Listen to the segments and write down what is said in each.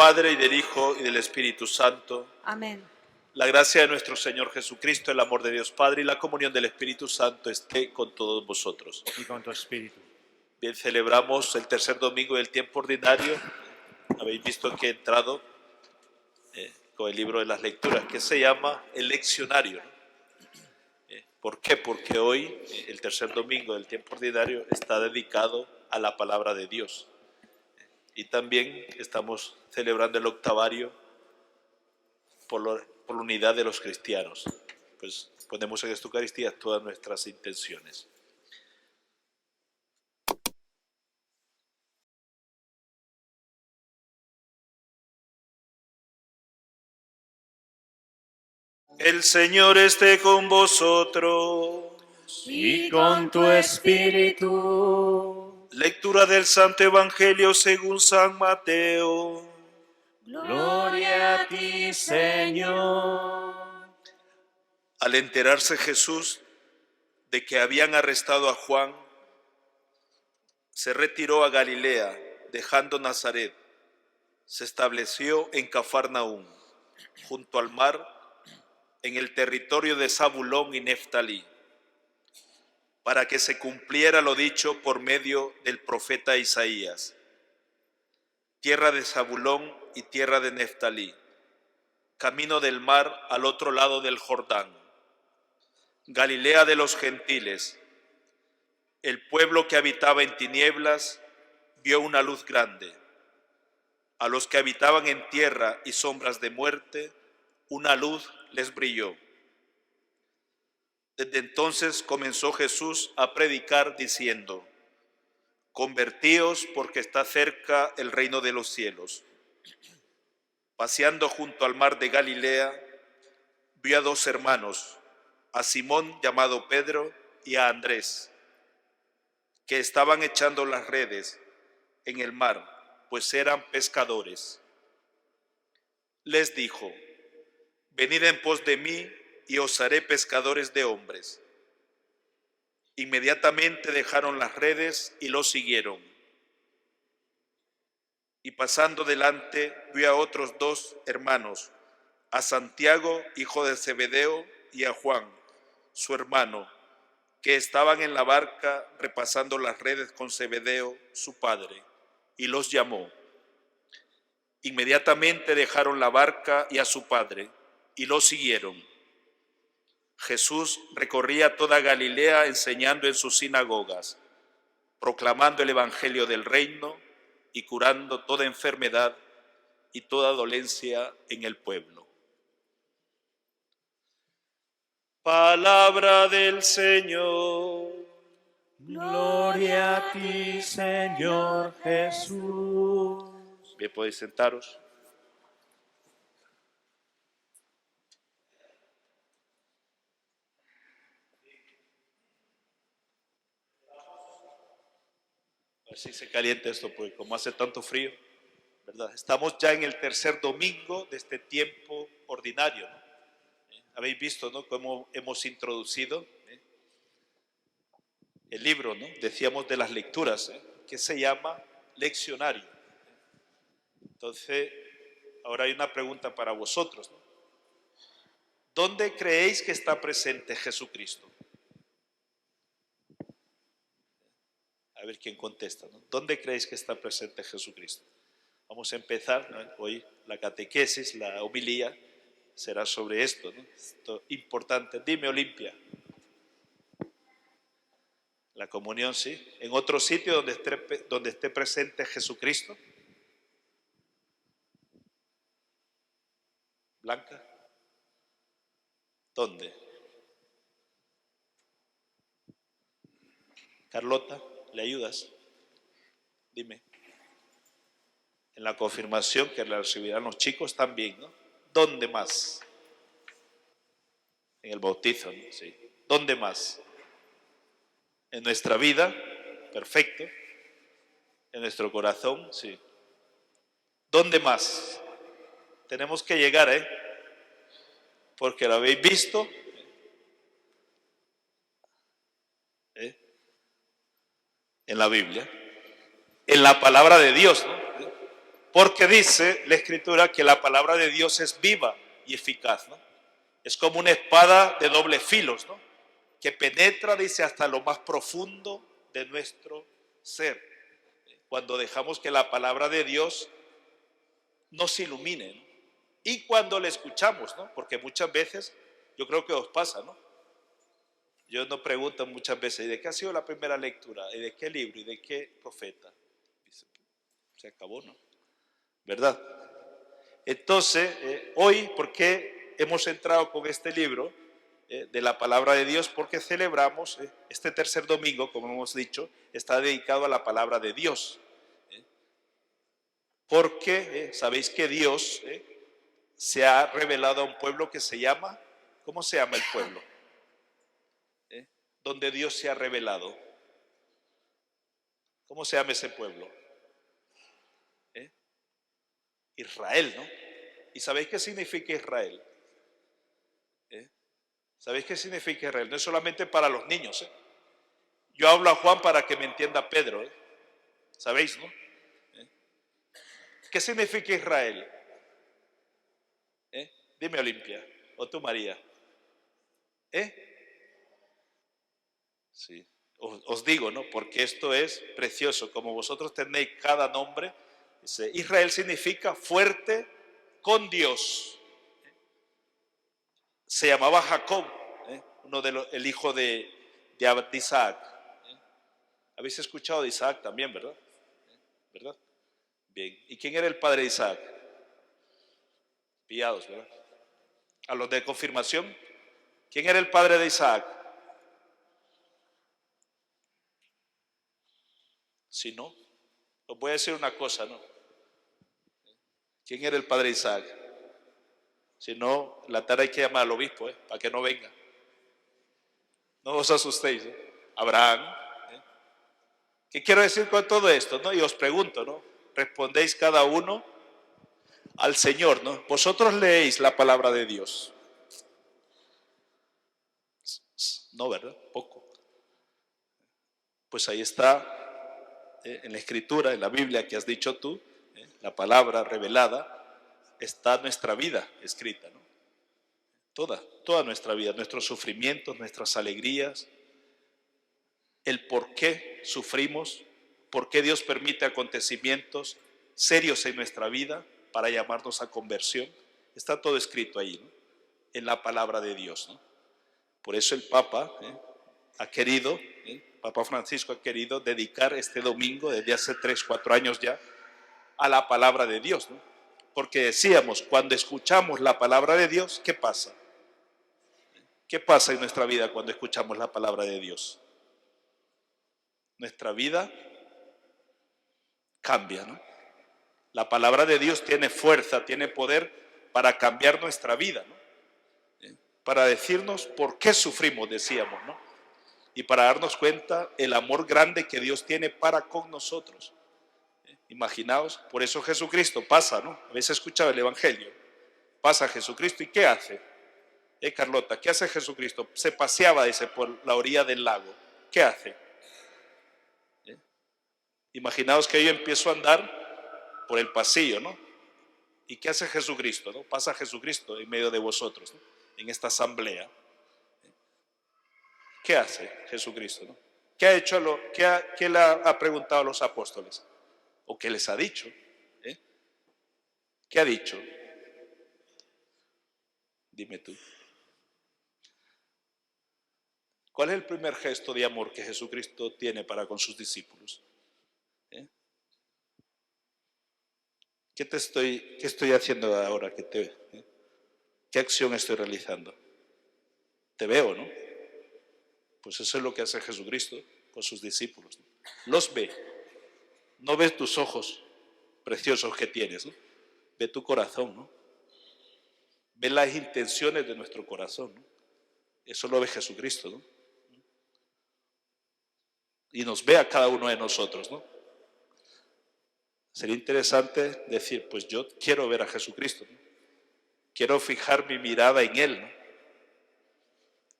Padre, y del Hijo, y del Espíritu Santo. Amén. La gracia de nuestro Señor Jesucristo, el amor de Dios Padre y la comunión del Espíritu Santo esté con todos vosotros. Y con tu espíritu. Bien, celebramos el tercer domingo del tiempo ordinario. Habéis visto que he entrado con el libro de las lecturas, que se llama el leccionario, ¿no? ¿Por qué? Porque hoy, el tercer domingo del tiempo ordinario, está dedicado a la palabra de Dios. Y también estamos celebrando el octavario por la unidad de los cristianos. Pues ponemos en esta Eucaristía todas nuestras intenciones. El Señor esté con vosotros. Y con tu espíritu. Lectura del Santo Evangelio según San Mateo. Gloria a ti, Señor. Al enterarse Jesús de que habían arrestado a Juan, se retiró a Galilea, dejando Nazaret. Se estableció en Cafarnaúm, junto al mar, en el territorio de Zabulón y Neftalí, para que se cumpliera lo dicho por medio del profeta Isaías. Tierra de Zabulón y tierra de Neftalí, camino del mar al otro lado del Jordán, Galilea de los gentiles. El pueblo que habitaba en tinieblas vio una luz grande. A los que habitaban en tierra y sombras de muerte, una luz les brilló. Desde entonces comenzó Jesús a predicar diciendo: convertíos porque está cerca el reino de los cielos. Paseando junto al mar de Galilea, vio a dos hermanos, a Simón llamado Pedro y a Andrés, que estaban echando las redes en el mar, pues eran pescadores. Les dijo: venid en pos de mí y os haré pescadores de hombres. Inmediatamente dejaron las redes y lo siguieron. Y pasando delante, vio a otros dos hermanos, a Santiago, hijo de Zebedeo, y a Juan, su hermano, que estaban en la barca repasando las redes con Zebedeo, su padre, y los llamó. Inmediatamente dejaron la barca y a su padre, y lo siguieron. Jesús recorría toda Galilea enseñando en sus sinagogas, proclamando el evangelio del reino y curando toda enfermedad y toda dolencia en el pueblo. Palabra del Señor. Gloria a ti, Señor Jesús. Bien, podéis sentaros. A ver si se calienta esto, porque como hace tanto frío, ¿verdad? Estamos ya en el tercer domingo de este tiempo ordinario, ¿no? Habéis visto, ¿no?, cómo hemos introducido el libro, ¿no? Decíamos de las lecturas, que se llama leccionario. Entonces, ahora hay una pregunta para vosotros, ¿no? ¿Dónde creéis que está presente Jesucristo? A ver quién contesta, ¿no? ¿Dónde creéis que está presente Jesucristo? Vamos a empezar, ¿no? Hoy la catequesis, la homilía, será sobre esto, ¿no? Esto importante. Dime, Olimpia. La comunión, sí. ¿En otro sitio donde esté presente Jesucristo? Blanca. ¿Dónde? Carlota, ¿le ayudas? Dime. En la confirmación, que la recibirán los chicos también, ¿no? ¿Dónde más? En el bautizo, ¿no? Sí. ¿Dónde más? En nuestra vida, perfecto. En nuestro corazón, sí. ¿Dónde más? Tenemos que llegar, porque lo habéis visto, en la Biblia, en la palabra de Dios, ¿no? Porque dice la Escritura que la palabra de Dios es viva y eficaz, ¿no? Es como una espada de doble filo, ¿no? Que penetra, dice, hasta lo más profundo de nuestro ser. Cuando dejamos que la palabra de Dios nos ilumine, ¿no? Y cuando la escuchamos, ¿no? Porque muchas veces, yo creo que os pasa, ¿no? Yo nos pregunto muchas veces, ¿y de qué ha sido la primera lectura? ¿Y de qué libro? ¿Y de qué profeta? Dice, se acabó, ¿no? ¿Verdad? Entonces, hoy, ¿por qué hemos entrado con este libro de la palabra de Dios? Porque celebramos este tercer domingo, como hemos dicho, está dedicado a la palabra de Dios. Porque sabéis que Dios se ha revelado a un pueblo que se llama, ¿cómo se llama el pueblo? Donde Dios se ha revelado. ¿Cómo se llama ese pueblo? Israel, ¿no? ¿Y sabéis qué significa Israel? ¿Sabéis qué significa Israel? No es solamente para los niños. Yo hablo a Juan para que me entienda Pedro. ¿Sabéis, no? ¿Qué significa Israel? Dime, Olimpia, o tú, María. Sí. Os digo, ¿no? Porque esto es precioso. Como vosotros tenéis cada nombre, dice, Israel significa fuerte con Dios. Se llamaba Jacob, el hijo de Isaac. Habéis escuchado de Isaac también, ¿verdad? ¿Verdad? Bien. ¿Y quién era el padre de Isaac? Pillados, ¿verdad? A los de confirmación, ¿quién era el padre de Isaac? Si no, os voy a decir una cosa, ¿no? ¿Quién era el padre de Isaac? Si no, la tarde hay que llamar al obispo, para que no venga. No os asustéis, Abraham. ¿Qué quiero decir con todo esto, no? Y os pregunto, ¿no? Respondéis cada uno al Señor, ¿no? Vosotros leéis la palabra de Dios. No, ¿verdad? Poco. Pues ahí está, en la Escritura, en la Biblia que has dicho tú, la palabra revelada, está nuestra vida escrita, ¿no? Toda nuestra vida, nuestros sufrimientos, nuestras alegrías, el por qué sufrimos, por qué Dios permite acontecimientos serios en nuestra vida para llamarnos a conversión. Está todo escrito ahí, ¿no? En la palabra de Dios, ¿no? Por eso el Papa ha querido, Papa Francisco ha querido dedicar este domingo, desde hace 3, 4 años ya, a la palabra de Dios, ¿no? Porque decíamos, cuando escuchamos la palabra de Dios, ¿qué pasa? ¿Qué pasa en nuestra vida cuando escuchamos la palabra de Dios? Nuestra vida cambia, ¿no? La palabra de Dios tiene fuerza, tiene poder para cambiar nuestra vida, ¿no? Para decirnos por qué sufrimos, decíamos, ¿no? Y para darnos cuenta el amor grande que Dios tiene para con nosotros. Imaginaos, por eso Jesucristo pasa, ¿no? Habéis escuchado el Evangelio. Pasa Jesucristo, ¿y qué hace? Carlota, ¿qué hace Jesucristo? Se paseaba, dice, por la orilla del lago. ¿Qué hace? Imaginaos que yo empiezo a andar por el pasillo, ¿no? ¿Y qué hace Jesucristo, no? Pasa Jesucristo en medio de vosotros, ¿no? En esta asamblea. ¿Qué hace Jesucristo, no? ¿Qué ha hecho? ¿Qué le ha preguntado a los apóstoles? ¿O qué les ha dicho? ¿Qué ha dicho? Dime tú. ¿Cuál es el primer gesto de amor que Jesucristo tiene para con sus discípulos? ¿Qué estoy haciendo ahora? ¿Qué acción estoy realizando? Te veo, ¿no? Pues eso es lo que hace Jesucristo con sus discípulos, ¿no? Los ve. No ves tus ojos preciosos que tienes, ¿no? Ve tu corazón, ¿no? Ve las intenciones de nuestro corazón, ¿no? Eso lo ve Jesucristo, ¿no? Y nos ve a cada uno de nosotros, ¿no? Sería interesante decir, pues yo quiero ver a Jesucristo, ¿no? Quiero fijar mi mirada en Él, ¿no?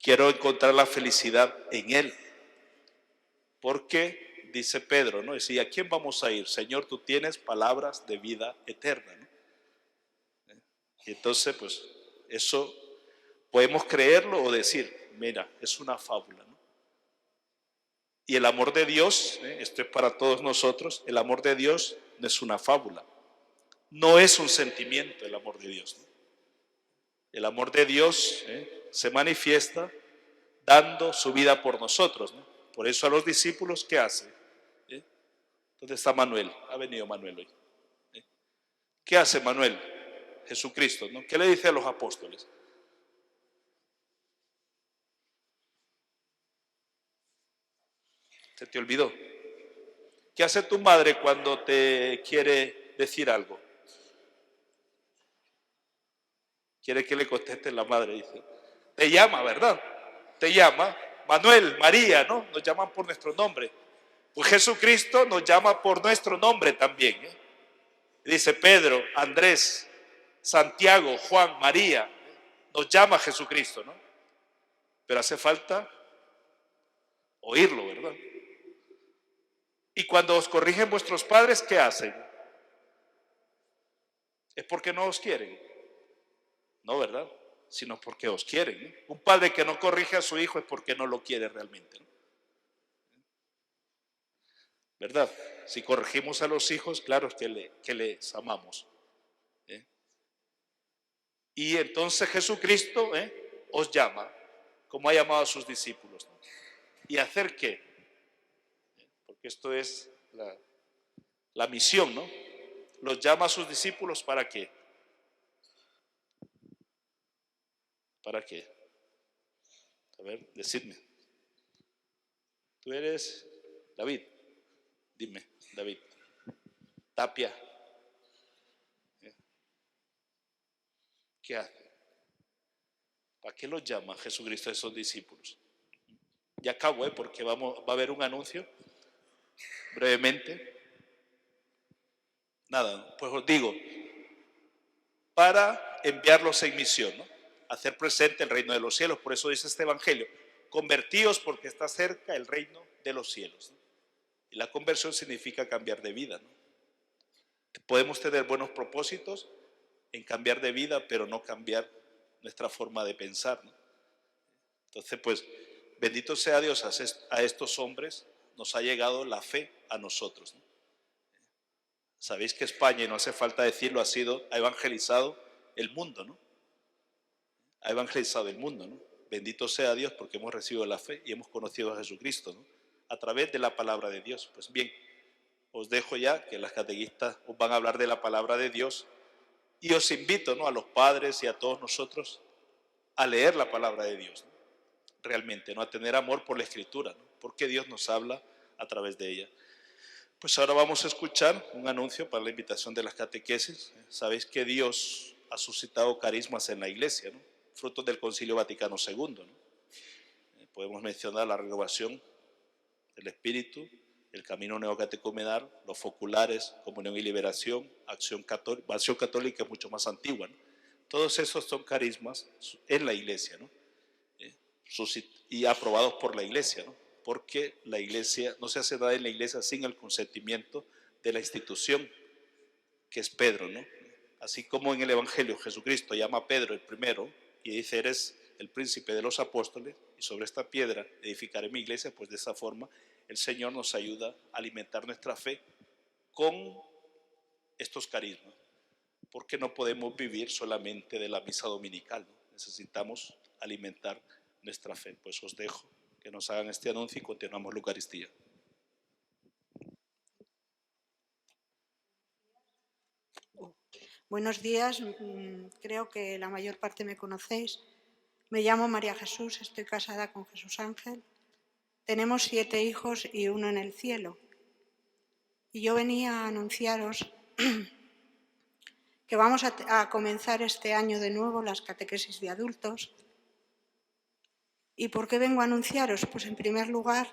Quiero encontrar la felicidad en Él, porque dice Pedro, ¿no? Decía, ¿a quién vamos a ir? Señor, tú tienes palabras de vida eterna, ¿no? Y entonces, pues, eso podemos creerlo o decir, mira, es una fábula, ¿no? Y el amor de Dios, esto es para todos nosotros, el amor de Dios no es una fábula, no es un sentimiento el amor de Dios, ¿no? El amor de Dios se manifiesta dando su vida por nosotros, ¿no? Por eso a los discípulos, ¿qué hace? ¿Dónde está Manuel? Ha venido Manuel hoy. ¿Qué hace Manuel? Jesucristo, ¿no? ¿Qué le dice a los apóstoles? ¿Se te olvidó? ¿Qué hace tu madre cuando te quiere decir algo? Quiere que le conteste la madre, dice. Te llama, ¿verdad? Te llama. Manuel, María, ¿no? Nos llaman por nuestro nombre. Pues Jesucristo nos llama por nuestro nombre también, ¿eh? Dice Pedro, Andrés, Santiago, Juan, María. Nos llama Jesucristo, ¿no? Pero hace falta oírlo, ¿verdad? Y cuando os corrigen vuestros padres, ¿qué hacen? Es porque no os quieren. No, ¿verdad? Sino porque os quieren, ¿no? Un padre que no corrige a su hijo es porque no lo quiere realmente, ¿no? ¿Verdad? Si corregimos a los hijos, claro que les amamos. Y entonces Jesucristo os llama, como ha llamado a sus discípulos, ¿no? ¿Y hacer qué? Porque esto es la misión, ¿no? Los llama a sus discípulos, ¿para qué? ¿Para qué? A ver, decidme. Tú eres David. Dime, David. Tapia. ¿Qué hace? ¿Para qué los llama Jesucristo a esos discípulos? Ya acabo, porque va a haber un anuncio brevemente. Nada, pues os digo, para enviarlos en misión, ¿no? Hacer presente el reino de los cielos. Por eso dice este evangelio, convertíos porque está cerca el reino de los cielos, ¿no? Y la conversión significa cambiar de vida, ¿no? Podemos tener buenos propósitos en cambiar de vida, pero no cambiar nuestra forma de pensar, ¿no? Entonces, pues, bendito sea Dios, a estos hombres nos ha llegado la fe a nosotros, ¿no? Sabéis que España, y no hace falta decirlo, ha evangelizado el mundo, ¿no? Ha evangelizado el mundo, ¿no? Bendito sea Dios porque hemos recibido la fe y hemos conocido a Jesucristo, ¿no? A través de la palabra de Dios. Pues bien, os dejo ya que las catequistas os van a hablar de la palabra de Dios y os invito, ¿no?, a los padres y a todos nosotros a leer la palabra de Dios, ¿no? Realmente, ¿no?, a tener amor por la Escritura, ¿no?, porque Dios nos habla a través de ella. Pues ahora vamos a escuchar un anuncio para la invitación de las catequesis. Sabéis que Dios ha suscitado carismas en la Iglesia, ¿no?, frutos del Concilio Vaticano II, ¿no? Podemos mencionar la renovación del Espíritu, el camino neocatecumenal, los foculares, comunión y liberación, acción católica es mucho más antigua, ¿no? Todos esos son carismas en la Iglesia, ¿no? Y aprobados por la Iglesia, ¿no? Porque la Iglesia, no se hace nada en la Iglesia sin el consentimiento de la institución, que es Pedro, ¿no? Así como en el Evangelio Jesucristo llama a Pedro el primero y dice, eres el príncipe de los apóstoles y sobre esta piedra edificaré mi iglesia, pues de esa forma el Señor nos ayuda a alimentar nuestra fe con estos carismas, porque no podemos vivir solamente de la misa dominical, ¿no? Necesitamos alimentar nuestra fe. Pues os dejo que nos hagan este anuncio y continuamos la Eucaristía. Buenos días, creo que la mayor parte me conocéis. Me llamo María Jesús, estoy casada con Jesús Ángel. Tenemos 7 hijos y uno en el cielo. Y yo venía a anunciaros que vamos a comenzar este año de nuevo las catequesis de adultos. ¿Y por qué vengo a anunciaros? Pues en primer lugar,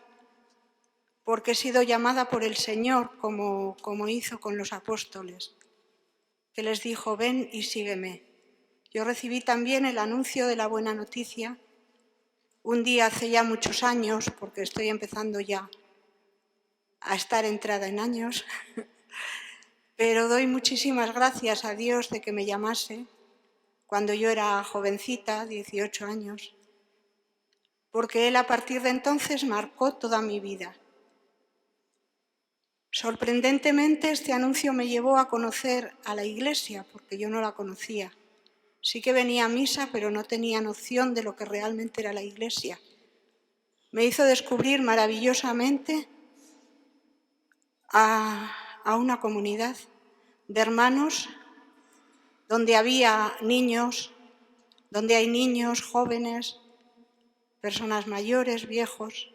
porque he sido llamada por el Señor como hizo con los apóstoles, que les dijo, ven y sígueme. Yo recibí también el anuncio de la buena noticia un día hace ya muchos años, porque estoy empezando ya a estar entrada en años, pero doy muchísimas gracias a Dios de que me llamase cuando yo era jovencita, 18 años, porque Él a partir de entonces marcó toda mi vida. Sorprendentemente, este anuncio me llevó a conocer a la Iglesia, porque yo no la conocía. Sí que venía a misa, pero no tenía noción de lo que realmente era la Iglesia. Me hizo descubrir maravillosamente a una comunidad de hermanos donde había niños, donde hay niños, jóvenes, personas mayores, viejos,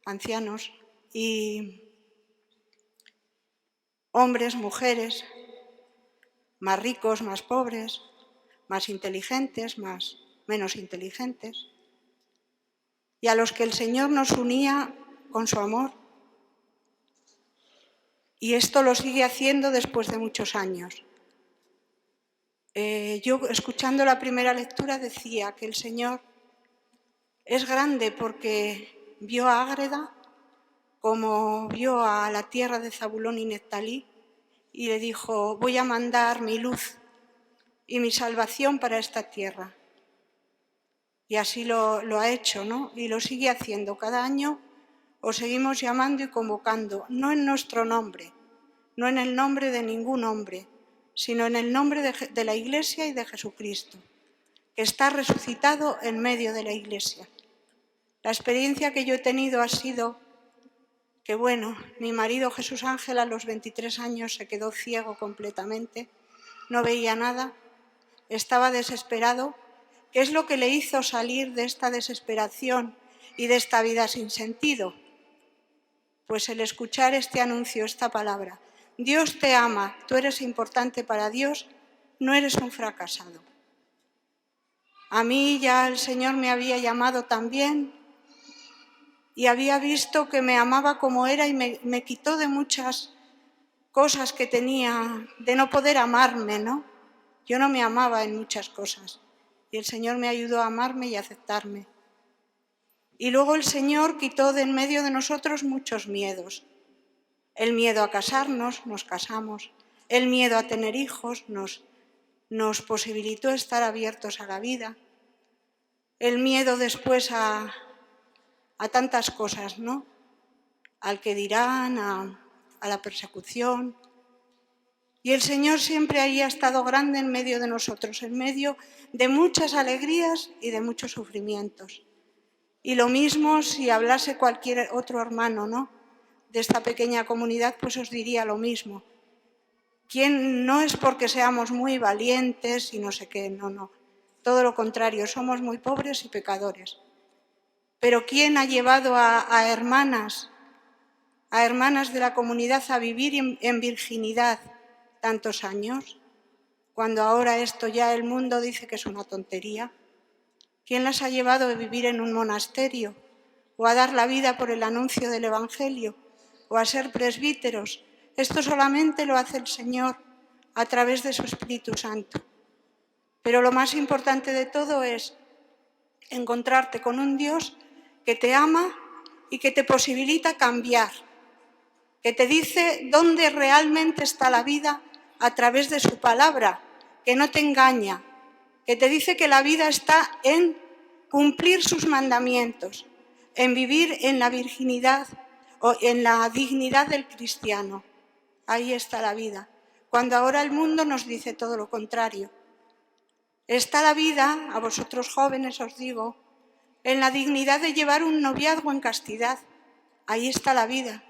ancianos y hombres, mujeres, más ricos, más pobres, más inteligentes, menos inteligentes, y a los que el Señor nos unía con su amor. Y esto lo sigue haciendo después de muchos años. Yo, escuchando la primera lectura, decía que el Señor es grande porque vio a Ágreda como vio a la tierra de Zabulón y Neftalí y le dijo: voy a mandar mi luz y mi salvación para esta tierra. Y así lo ha hecho, ¿no? Y lo sigue haciendo. Cada año os seguimos llamando y convocando, no en nuestro nombre, no en el nombre de ningún hombre, sino en el nombre de la Iglesia y de Jesucristo, que está resucitado en medio de la Iglesia. La experiencia que yo he tenido ha sido que, mi marido Jesús Ángel a los 23 años se quedó ciego completamente, no veía nada, estaba desesperado. ¿Qué es lo que le hizo salir de esta desesperación y de esta vida sin sentido? Pues el escuchar este anuncio, esta palabra: Dios te ama, tú eres importante para Dios, no eres un fracasado. A mí ya el Señor me había llamado también y había visto que me amaba como era y me quitó de muchas cosas que tenía, de no poder amarme, ¿no? Yo no me amaba en muchas cosas y el Señor me ayudó a amarme y a aceptarme. Y luego el Señor quitó de en medio de nosotros muchos miedos. El miedo a casarnos, nos casamos. El miedo a tener hijos nos posibilitó estar abiertos a la vida. El miedo después a tantas cosas, ¿no? Al que dirán, a la persecución. Y el Señor siempre ahí ha estado grande en medio de nosotros, en medio de muchas alegrías y de muchos sufrimientos. Y lo mismo si hablase cualquier otro hermano, ¿no?, de esta pequeña comunidad, pues os diría lo mismo. No es porque seamos muy valientes y no sé qué, no. Todo lo contrario, somos muy pobres y pecadores. Pero ¿quién ha llevado a hermanas de la comunidad a vivir en virginidad tantos años, cuando ahora esto ya el mundo dice que es una tontería? ¿Quién las ha llevado a vivir en un monasterio o a dar la vida por el anuncio del Evangelio o a ser presbíteros? Esto solamente lo hace el Señor a través de su Espíritu Santo. Pero lo más importante de todo es encontrarte con un Dios que te ama y que te posibilita cambiar, que te dice dónde realmente está la vida a través de su palabra, que no te engaña, que te dice que la vida está en cumplir sus mandamientos, en vivir en la virginidad o en la dignidad del cristiano. Ahí está la vida, cuando ahora el mundo nos dice todo lo contrario. Está la vida, a vosotros jóvenes os digo, en la dignidad de llevar un noviazgo en castidad. Ahí está la vida.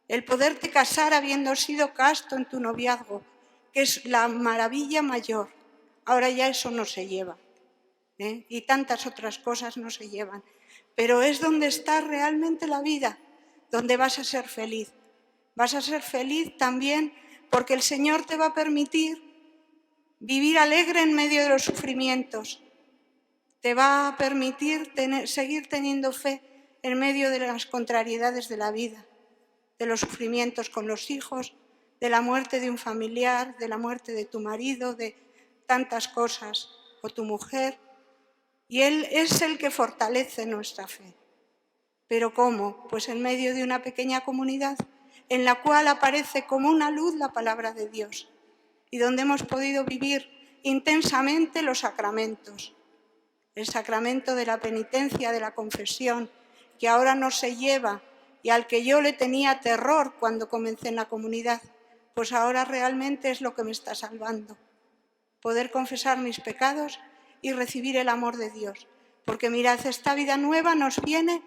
El poderte casar habiendo sido casto en tu noviazgo, que es la maravilla mayor. Ahora ya eso no se lleva, y tantas otras cosas no se llevan. Pero es donde está realmente la vida, donde vas a ser feliz. Vas a ser feliz también porque el Señor te va a permitir vivir alegre en medio de los sufrimientos. Te va a permitir seguir teniendo fe en medio de las contrariedades de la vida, de los sufrimientos con los hijos, de la muerte de un familiar, de la muerte de tu marido, de tantas cosas, o tu mujer. Y Él es el que fortalece nuestra fe. ¿Pero cómo? Pues en medio de una pequeña comunidad en la cual aparece como una luz la palabra de Dios y donde hemos podido vivir intensamente los sacramentos. El sacramento de la penitencia, de la confesión, que ahora no se lleva y al que yo le tenía terror cuando comencé en la comunidad, pues ahora realmente es lo que me está salvando. Poder confesar mis pecados y recibir el amor de Dios. Porque mirad, esta vida nueva nos viene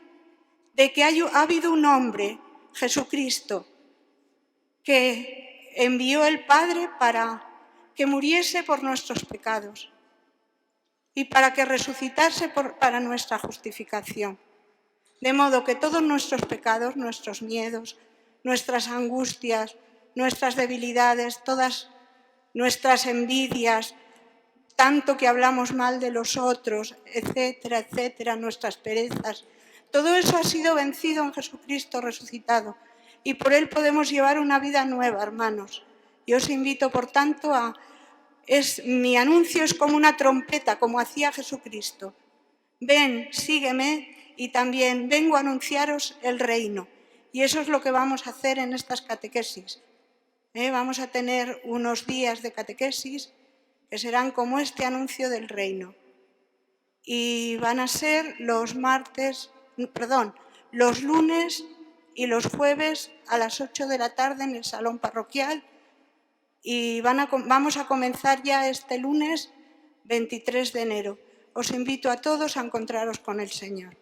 de que ha habido un hombre, Jesucristo, que envió el Padre para que muriese por nuestros pecados y para que resucitase para nuestra justificación. De modo que todos nuestros pecados, nuestros miedos, nuestras angustias, nuestras debilidades, todas nuestras envidias, tanto que hablamos mal de los otros, etcétera, etcétera, nuestras perezas, todo eso ha sido vencido en Jesucristo resucitado y por Él podemos llevar una vida nueva, hermanos. Yo os invito, por tanto, mi anuncio es como una trompeta, como hacía Jesucristo. Ven, sígueme y también vengo a anunciaros el reino. Y eso es lo que vamos a hacer en estas catequesis. Vamos a tener unos días de catequesis que serán como este anuncio del reino. Y van a ser los lunes y los jueves a las 8 de la tarde en el salón parroquial. Y vamos a comenzar ya este lunes 23 de enero. Os invito a todos a encontraros con el Señor.